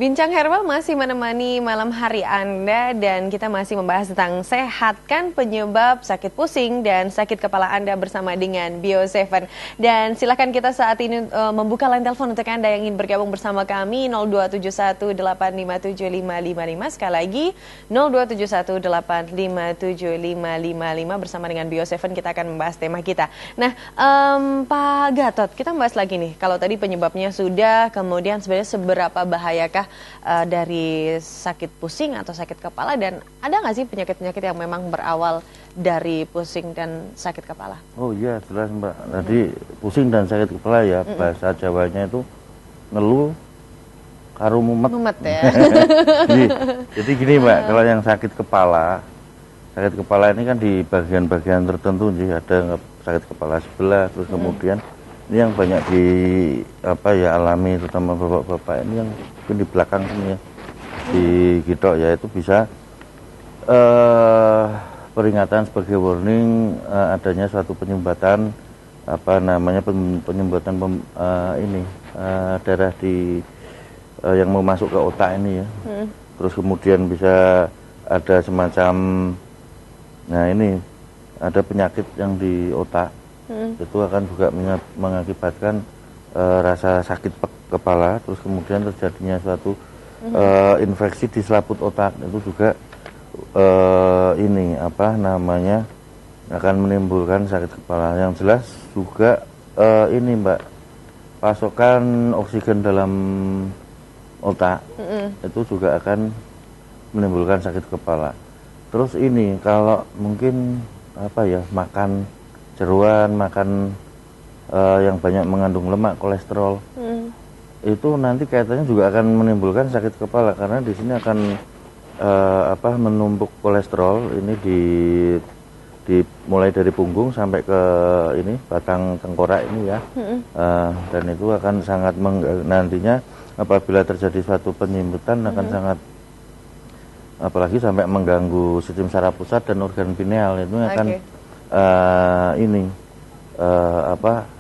Bincang Herbal masih menemani malam hari Anda dan kita masih membahas tentang sehatkan penyebab sakit pusing dan sakit kepala Anda bersama dengan Bio7. Dan silakan kita saat ini membuka line telepon untuk Anda yang ingin bergabung bersama kami 02718575555. Sekali lagi 02718575555 bersama dengan Bio7 kita akan membahas tema kita. Nah, Pak Gatot, kita membahas lagi nih. Kalau tadi penyebabnya sudah, kemudian sebenarnya seberapa bahayakah dari sakit pusing atau sakit kepala, dan ada nggak sih penyakit-penyakit yang memang berawal dari pusing dan sakit kepala? Oh iya, jelas Mbak. Tadi pusing dan sakit kepala ya, bahasa Jawanya itu ngeluh karo mumet. Mumet ya. Jadi gini Mbak, kalau yang sakit kepala ini kan di bagian-bagian tertentu sih, ada sakit kepala sebelah, terus kemudian ini yang banyak alami terutama bapak-bapak ini yang mungkin di belakang sini ya, di Gidok ya, itu bisa peringatan sebagai warning adanya suatu penyumbatan penyumbatan darah di yang mau masuk ke otak ini ya. Terus kemudian bisa ada semacam ada penyakit yang di otak. Itu akan juga mengakibatkan rasa sakit kepala, terus kemudian terjadinya suatu infeksi di selaput otak, itu juga akan menimbulkan sakit kepala. Yang jelas juga Mbak, pasokan oksigen dalam otak itu juga akan menimbulkan sakit kepala. Terus kalau mungkin makan jeroan, makan yang banyak mengandung lemak, kolesterol, itu nanti kaitannya juga akan menimbulkan sakit kepala, karena di sini akan menumpuk kolesterol ini mulai dari punggung sampai ke batang tengkorak ini ya. Dan itu akan sangat nantinya apabila terjadi suatu penyimpitan akan sangat, apalagi sampai mengganggu sistem saraf pusat dan organ pineal, itu akan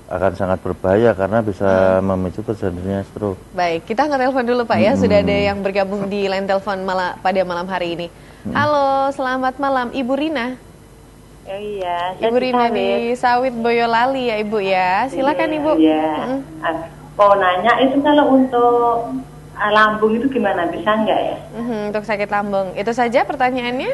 akan sangat berbahaya karena bisa memicu terjadinya stroke. Baik, kita angkat telepon dulu Pak ya. Sudah ada yang bergabung di line telepon pada malam hari ini. Halo, selamat malam Ibu Rina. Oh iya, Ibu Rina di Sawit Boyolali ya Ibu ya. Silakan Ibu. Iya. Mau nanya itu kalau untuk lambung itu gimana, bisa nggak ya? Untuk sakit lambung, itu saja pertanyaannya?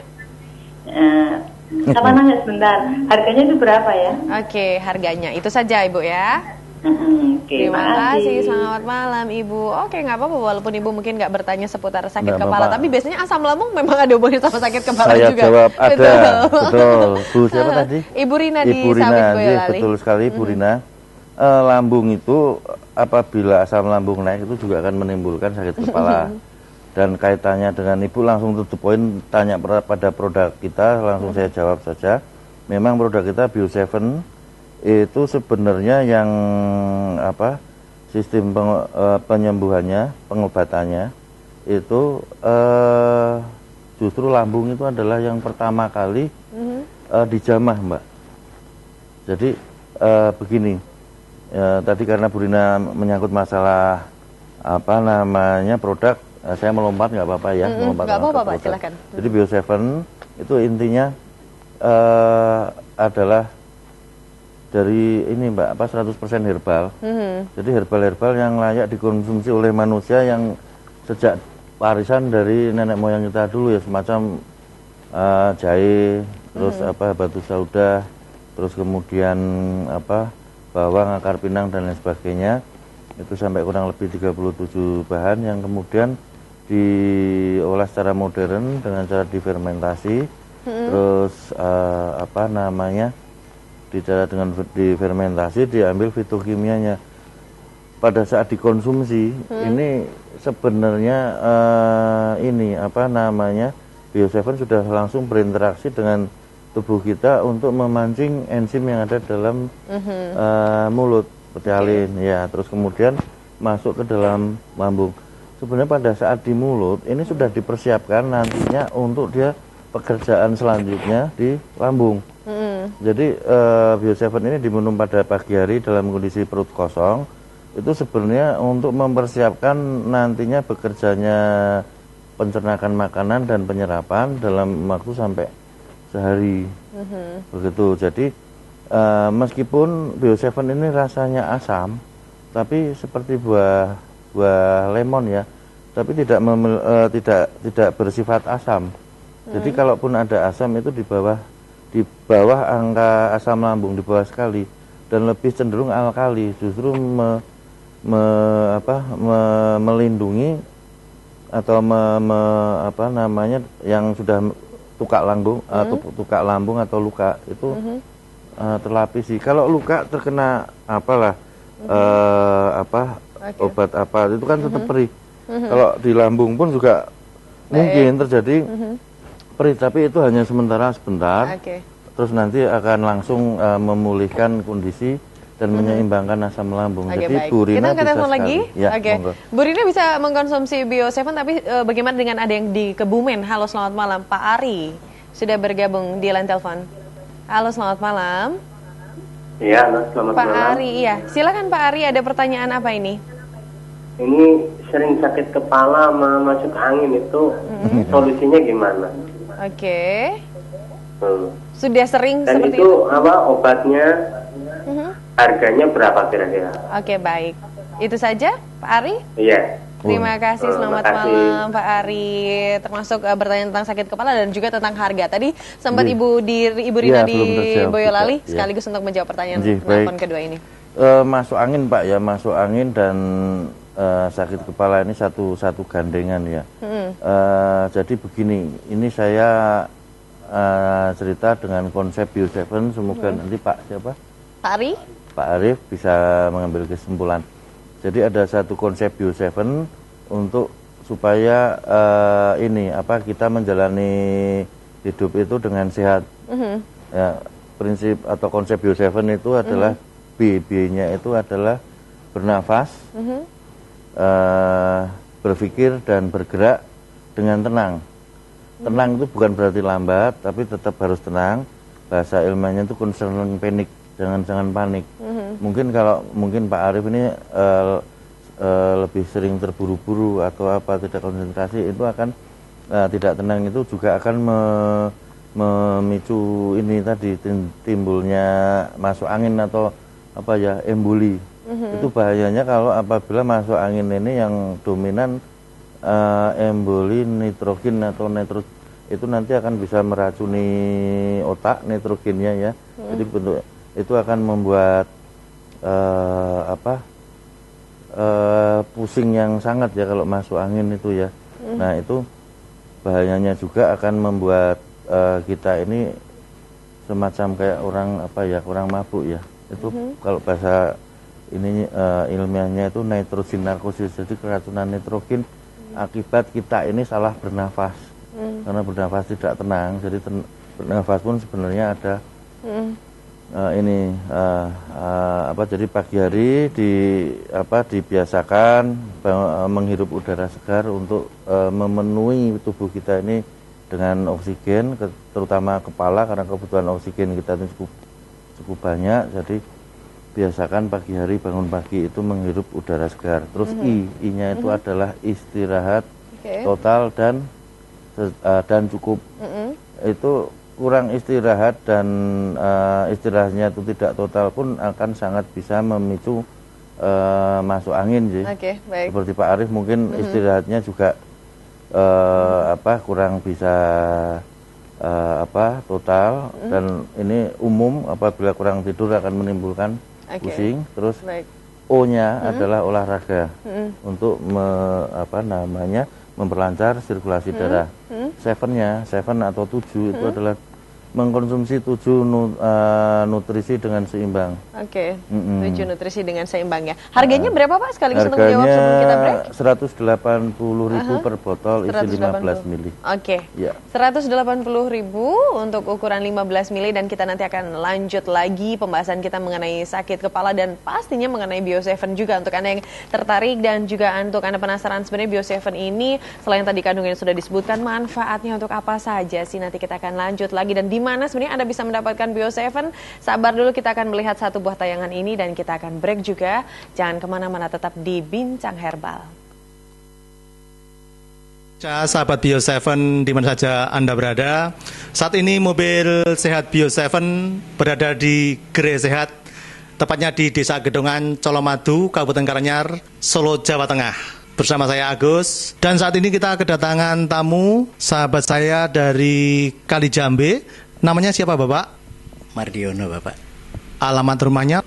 Sama nanya sebentar, harganya itu berapa ya? Oke, harganya itu saja Ibu ya. Terima kasih, selamat malam Ibu. Oke, nggak apa-apa walaupun Ibu mungkin nggak bertanya seputar sakit kepala, tapi biasanya asam lambung memang ada hubungannya sama sakit kepala Saya juga. Saya jawab ada, betul. Bu siapa tadi? Ibu Rina di Ibu Rina, Sawit Boyolali. Betul sekali Ibu Rina. Lambung itu apabila asam lambung naik itu juga akan menimbulkan sakit kepala. Dan kaitannya dengan Ibu langsung to the point, tanya pada produk kita, langsung saya jawab saja. Memang produk kita Bio7 itu sebenarnya yang sistem penyembuhannya, pengobatannya itu justru lambung itu adalah yang pertama kali dijamah Mbak. Jadi begini, tadi karena Bu Rina menyangkut masalah produk, saya melompat nggak apa-apa ya, nggak apa-apa Pak, silakan. Jadi Bio7 itu intinya adalah dari 100% herbal. Jadi herbal-herbal yang layak dikonsumsi oleh manusia yang sejak warisan dari nenek moyang kita dulu ya, semacam jahe, terus batu sauda, terus kemudian bawang, akar pinang dan lain sebagainya. Itu sampai kurang lebih 37 bahan yang kemudian diolah secara modern dengan cara difermentasi, terus dengan difermentasi diambil fitokimianya. Pada saat dikonsumsi ini sebenarnya Bio7 sudah langsung berinteraksi dengan tubuh kita untuk memancing enzim yang ada dalam mulut, petalin ya, terus kemudian masuk ke dalam lambung. Sebenarnya pada saat di mulut ini sudah dipersiapkan nantinya untuk dia pekerjaan selanjutnya di lambung. Jadi Bio7 ini diminum pada pagi hari dalam kondisi perut kosong, itu sebenarnya untuk mempersiapkan nantinya bekerjanya pencernakan makanan dan penyerapan dalam waktu sampai sehari. Begitu. Jadi meskipun Bio7 ini rasanya asam, tapi seperti buah lemon ya, tapi tidak bersifat asam. Jadi kalaupun ada asam itu di bawah angka asam lambung, di bawah sekali, dan lebih cenderung alkali, justru melindungi atau yang sudah tukak lambung atau luka itu terlapisi. Kalau luka terkena obat apa itu kan tetap perih. Kalau di lambung pun juga mungkin terjadi perih, tapi itu hanya sebentar. Terus nanti akan langsung memulihkan kondisi dan menyeimbangkan asam lambung. Jadi baik. Bu Rina Kita bisa lagi. Ya, Bu Rina bisa mengkonsumsi Bio7, tapi bagaimana dengan ada yang di Kebumen? Halo, selamat malam. Pak Ari sudah bergabung di line telepon. Halo, selamat malam. Iya, selamat Pak malam. Ari, iya. Silakan Pak Ari, ada pertanyaan apa ini? Ini sering sakit kepala sama masuk angin itu solusinya gimana? Oke. Sudah sering Dan seperti itu apa obatnya? Harganya berapa kira-kira? Oke, baik. Itu saja, Pak Ari? Iya. Terima kasih, selamat makasih. malam Pak Ari. Termasuk bertanya tentang sakit kepala dan juga tentang harga. Tadi sempat Ibu Rina di Boyolali sekaligus untuk menjawab pertanyaan penelpon kedua ini. Masuk angin Pak ya, masuk angin dan sakit kepala ini satu gandengan ya. Jadi begini, ini saya cerita dengan konsep Bio7, semoga nanti Pak siapa? Pak Ari? Pak Arief bisa mengambil kesimpulan. Jadi ada satu konsep Bio7 untuk supaya kita menjalani hidup itu dengan sehat. Ya, prinsip atau konsep Bio7 itu adalah B-nya itu adalah bernafas, berpikir dan bergerak dengan tenang. Tenang itu bukan berarti lambat, tapi tetap harus tenang. Bahasa ilmiahnya itu concerning panic. Jangan panik. Mungkin Pak Arief ini lebih sering terburu-buru atau tidak konsentrasi, itu akan tidak tenang, itu juga akan memicu ini tadi timbulnya masuk angin atau emboli. Itu bahayanya kalau apabila masuk angin ini yang dominan emboli nitrogen atau itu nanti akan bisa meracuni otak nitrogennya ya. Jadi bentuk itu akan membuat pusing yang sangat ya kalau masuk angin itu ya. Nah itu bahayanya juga akan membuat kita ini semacam kayak orang mabuk ya. Itu kalau bahasa ini ilmiahnya itu nitrogen narkosis, jadi keracunan nitrogen akibat kita ini salah bernafas. Karena bernafas tidak tenang, jadi bernafas pun sebenarnya ada jadi pagi hari dibiasakan menghirup udara segar untuk memenuhi tubuh kita ini dengan oksigen, terutama kepala, karena kebutuhan oksigen kita ini cukup banyak. Jadi biasakan pagi hari bangun pagi itu menghirup udara segar. Terus I-nya itu adalah istirahat total dan cukup. Itu kurang istirahat dan istirahatnya itu tidak total pun akan sangat bisa memicu masuk angin sih. Baik. Seperti Pak Arief mungkin istirahatnya juga kurang bisa total, dan ini umum apabila kurang tidur akan menimbulkan pusing. Terus O-nya adalah olahraga untuk memperlancar sirkulasi darah. Seven atau 7 itu adalah mengkonsumsi 7 nutrisi dengan seimbang. 7 nutrisi dengan seimbang ya. Harganya berapa Pak sekaligus untuk menjawab sebelum kita break? 180.000 per botol isi 15 mili. Ya. 180.000 untuk ukuran 15 mili, dan kita nanti akan lanjut lagi pembahasan kita mengenai sakit kepala dan pastinya mengenai Bio7 juga untuk Anda yang tertarik dan juga untuk Anda penasaran sebenarnya Bio7 ini selain tadi kandungan yang sudah disebutkan, manfaatnya untuk apa saja sih, nanti kita akan lanjut lagi. Dan di Gimana sebenarnya Anda bisa mendapatkan Bio7? Sabar dulu, kita akan melihat satu buah tayangan ini dan kita akan break juga. Jangan kemana-mana, tetap di Bincang Herbal. Sahabat Bio7 di mana saja Anda berada, saat ini mobil sehat Bio7 berada di Gerai Sehat, tepatnya di Desa Gedongan, Colomadu, Kabupaten Karanganyar, Solo, Jawa Tengah. Bersama saya Agus, dan saat ini kita kedatangan tamu sahabat saya dari Kalijambe. Namanya siapa Bapak? Mardiono Bapak. Alamat rumahnya?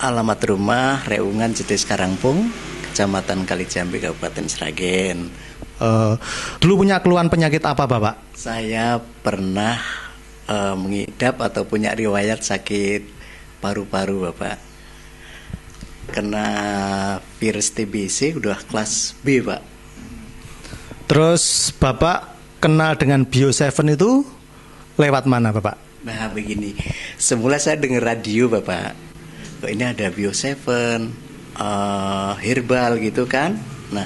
Alamat rumah Reungan Jetis Karangpung, Kecamatan Kalijambe, Kabupaten Sragen. Dulu punya keluhan penyakit apa Bapak? Saya pernah mengidap atau punya riwayat sakit paru-paru Bapak. Kena virus TBC udah kelas B Pak. Terus Bapak kenal dengan Bio7 itu lewat mana Bapak? Nah begini, semula saya dengar radio Bapak, kok ini ada Bio7 herbal gitu kan. Nah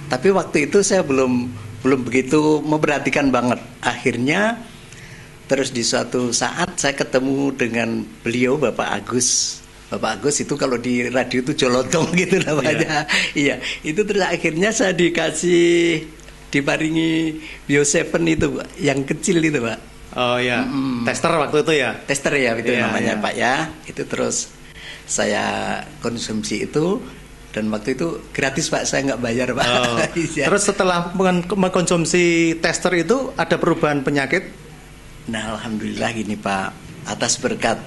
tapi waktu itu saya belum begitu memperhatikan banget. Akhirnya terus di suatu saat saya ketemu dengan beliau Bapak Agus. Bapak Agus itu kalau di radio itu jolotong gitu namanya. Iya, itu terus akhirnya saya diparingi Bio7 itu Pak, yang kecil itu Pak. Oh ya, tester waktu itu ya? Tester ya itu namanya Pak ya. Itu terus saya konsumsi itu dan waktu itu gratis Pak, saya nggak bayar Pak. Oh. Terus setelah mengkonsumsi tester itu ada perubahan penyakit? Nah alhamdulillah gini Pak, atas berkat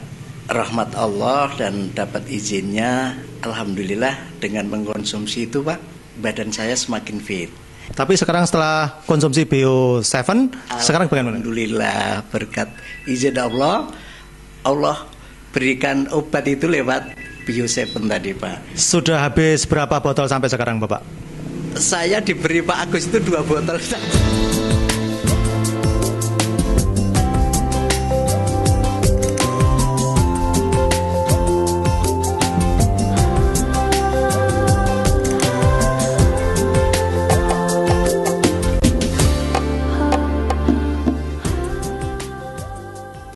rahmat Allah dan dapat izinnya, alhamdulillah dengan mengkonsumsi itu Pak, badan saya semakin fit. Tapi sekarang setelah konsumsi Bio7, sekarang bagaimana? Alhamdulillah berkat izin Allah, Allah berikan obat itu lewat Bio7 tadi Pak. Sudah habis berapa botol sampai sekarang Bapak? Saya diberi Pak Agus itu 2 botol.